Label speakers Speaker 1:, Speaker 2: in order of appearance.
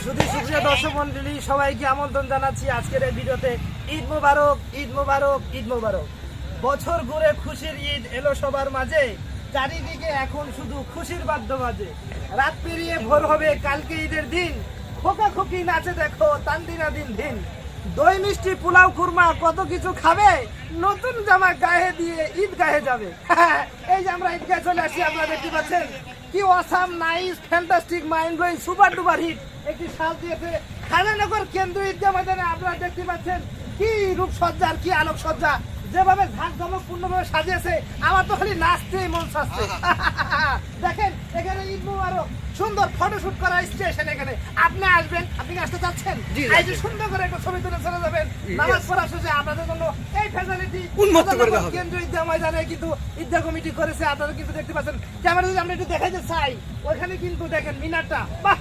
Speaker 1: শুধু সুপ্রিয় দর্শক মন্ডলী, সবাইকে আমন্ত্রণ জানাচ্ছি আজকের এই ভিডিওতে। ঈদ মোবারক, ঈদ মোবারক, ঈদ মোবারক। বছর ঘুরে খুশির ঈদ এলো সবার মাঝে, চারিদিকে এখন শুধু খুশির বাদ্য বাজে। রাত পেরিয়ে ভোর হবে কালকে ঈদের দিন, খোকা খোকি নাচে দেখো তান্দিনা দিন দিন। দই মিষ্টি পোলাও কুরমা কত কিছু খাবে, নতুন জামা গায়ে দিয়ে ঈদ গায়ে যাবে। এই যে আমরা ঈদগাহে চলে আসি, আপনারা দেখতে পাচ্ছেন কি awesome, nice, fantastic, mind blowing, super duper hit একটি সাজ দিয়েছে খাজানগর কেন্দ্রীয় ঈদগাহ ময়দানে। আপনারা দেখতে পাচ্ছেন কি রূপসজ্জা আর কি আলোকসজ্জা, যেভাবে ঝাঁকজমকপূর্ণভাবে সাজিয়েছে, আমার তো খালি নাচতেই মন চাচ্ছে। দেখেন এখানে ঈদ মোবারক সুন্দর ফটোশুট করা স্টেশন, এখানে আপনি আসবেন, আপনি আসতে চাচ্ছেন, এই যে সুন্দর করে একটা ছবি তুলে চলে যাবেন। নামাজ পড়া শেষে আপনাদের জন্য এই ফ্যাসিলিটি
Speaker 2: উন্মুক্ত করে দেওয়া হবে।
Speaker 1: কেন্দ্রীয় ঈদগাহ ময়দানে কিন্তু ঈদগাহ কমিটি করেছে। আপনারা কিন্তু দেখতে পাচ্ছেন, ক্যামেরা যদি আমরা একটু দেখাইতে চাই, ওইখানে কিন্তু দেখেন মিনারটা, বাহ